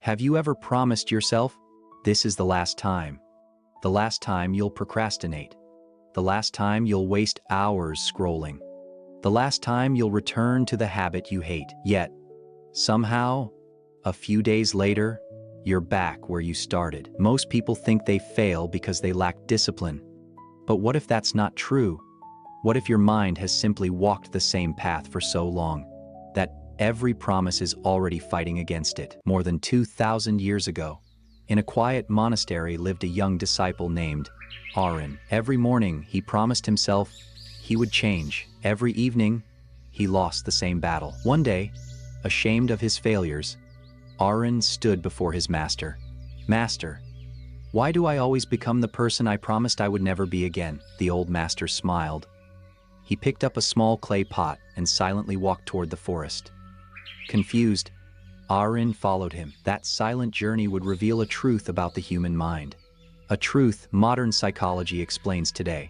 Have you ever promised yourself, this is the last time? The last time you'll procrastinate. The last time you'll waste hours scrolling. The last time you'll return to the habit you hate. Yet, somehow, a few days later, you're back where you started. Most people think they fail because they lack discipline. But what if that's not true? What if your mind has simply walked the same path for so long that every promise is already fighting against it? More than 2,000 years ago, in a quiet monastery lived a young disciple named Arin. Every morning, he promised himself he would change. Every evening, he lost the same battle. One day, ashamed of his failures, Arin stood before his master. "Master, why do I always become the person I promised I would never be again?" The old master smiled. He picked up a small clay pot and silently walked toward the forest. Confused, Arin followed him. That silent journey would reveal a truth about the human mind. A truth modern psychology explains today.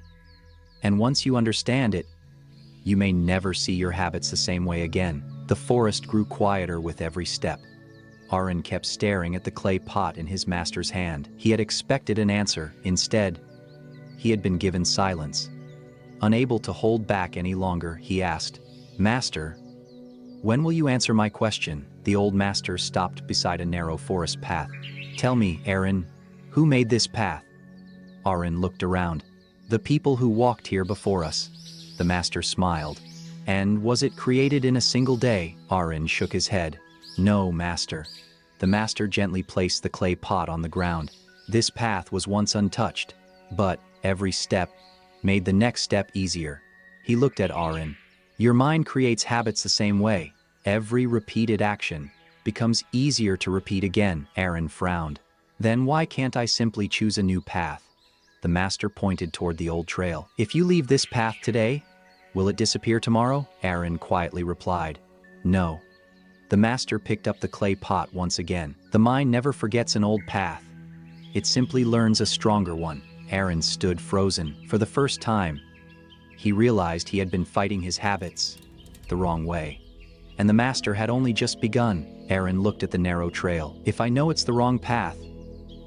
And once you understand it, you may never see your habits the same way again. The forest grew quieter with every step. Arin kept staring at the clay pot in his master's hand. He had expected an answer. Instead, he had been given silence. Unable to hold back any longer, he asked, "Master, when will you answer my question?" The old master stopped beside a narrow forest path. "Tell me, Arin, who made this path?" Arin looked around. "The people who walked here before us." The master smiled. "And was it created in a single day?" Arin shook his head. "No, master." The master gently placed the clay pot on the ground. "This path was once untouched, but every step made the next step easier." He looked at Arin. "Your mind creates habits the same way. Every repeated action becomes easier to repeat again." Arin frowned. "Then why can't I simply choose a new path?" The master pointed toward the old trail. "If you leave this path today, will it disappear tomorrow?" Arin quietly replied, "No." The master picked up the clay pot once again. "The mind never forgets an old path. It simply learns a stronger one." Arin stood frozen. For the first time, he realized he had been fighting his habits the wrong way. And the master had only just begun. Arin looked at the narrow trail. "If I know it's the wrong path,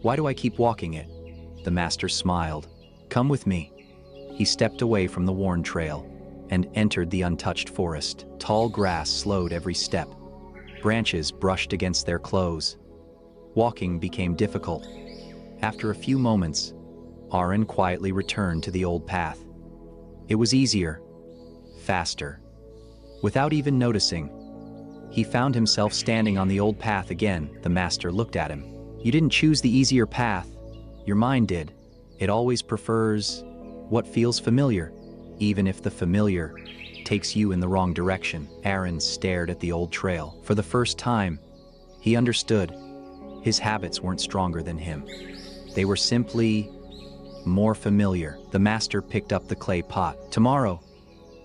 why do I keep walking it?" The master smiled. "Come with me." He stepped away from the worn trail and entered the untouched forest. Tall grass slowed every step. Branches brushed against their clothes. Walking became difficult. After a few moments, Arin quietly returned to the old path. It was easier, faster. Without even noticing, he found himself standing on the old path again. The master looked at him. "You didn't choose the easier path. Your mind did. It always prefers what feels familiar, even if the familiar takes you in the wrong direction." Arin stared at the old trail. For the first time, he understood. His habits weren't stronger than him. They were simply more familiar. The master picked up the clay pot. "Tomorrow,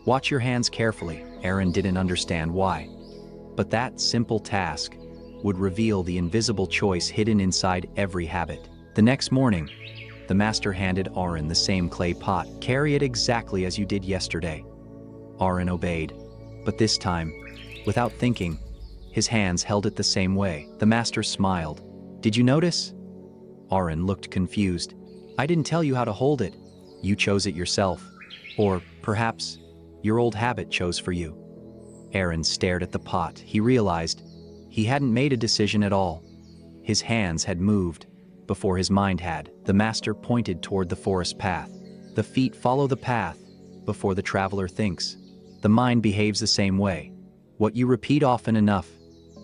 watch your hands carefully." Arin didn't understand why. But that simple task would reveal the invisible choice hidden inside every habit. The next morning, the master handed Arin the same clay pot. "Carry it exactly as you did yesterday." Arin obeyed, but this time, without thinking, his hands held it the same way. The master smiled. "Did you notice?" Arin looked confused. "I didn't tell you how to hold it. You chose it yourself. Or perhaps your old habit chose for you." Arin stared at the pot. He realized he hadn't made a decision at all. His hands had moved before his mind had. The master pointed toward the forest path. "The feet follow the path before the traveler thinks." The mind behaves the same way. What you repeat often enough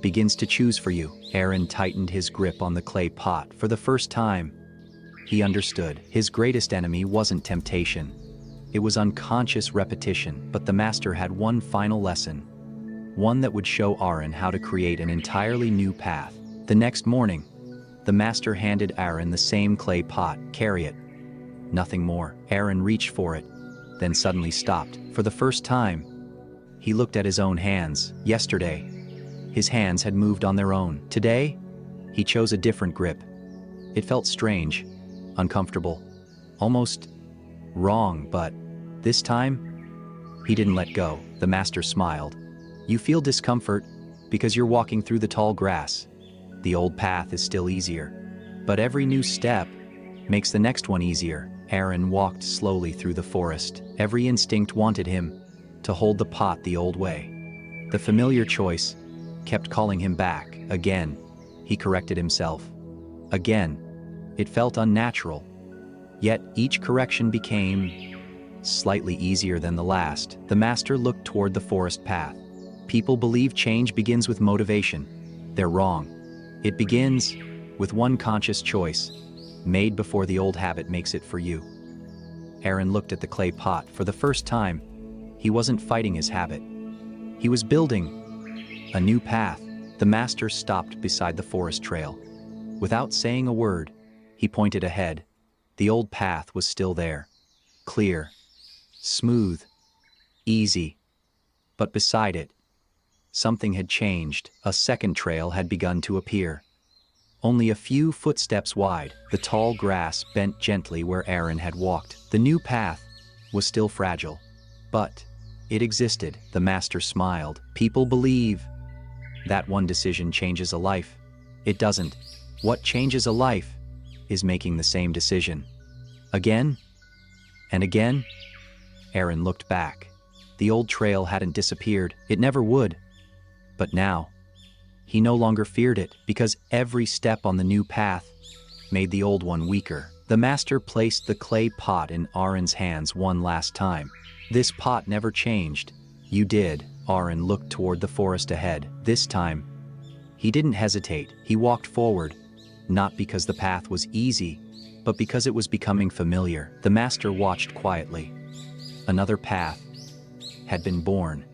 begins to choose for you. Arin tightened his grip on the clay pot. For the first time, he understood. His greatest enemy wasn't temptation. It was unconscious repetition. But the master had one final lesson. One that would show Arin how to create an entirely new path. The next morning, the master handed Arin the same clay pot. "Carry it." Nothing more. Arin reached for it, then suddenly stopped. For the first time, he looked at his own hands. Yesterday, his hands had moved on their own. Today, he chose a different grip. It felt strange, uncomfortable, almost wrong, but this time, he didn't let go. The master smiled. "You feel discomfort because you're walking through the tall grass. The old path is still easier. But every new step makes the next one easier. Arin walked slowly through the forest. Every instinct wanted him to hold the pot the old way. The familiar choice kept calling him back. Again, he corrected himself. Again, it felt unnatural. Yet each correction became slightly easier than the last. The master looked toward the forest path. People believe change begins with motivation. They're wrong. It begins with one conscious choice, made before the old habit makes it for you. Arin looked at the clay pot. For the first time, he wasn't fighting his habit. He was building a new path. The master stopped beside the forest trail. Without saying a word, he pointed ahead. The old path was still there. Clear, smooth, easy. But beside it, something had changed. A second trail had begun to appear. Only a few footsteps wide, the tall grass bent gently where Arin had walked. The new path was still fragile, but it existed. The master smiled. People believe that one decision changes a life. It doesn't. What changes a life is making the same decision. Again and again. Arin looked back. The old trail hadn't disappeared. It never would. But now, he no longer feared it, because every step on the new path made the old one weaker. The master placed the clay pot in Arin's hands one last time. This pot never changed. You did. Arin looked toward the forest ahead. This time, he didn't hesitate. He walked forward, not because the path was easy, but because it was becoming familiar. The master watched quietly. Another path had been born.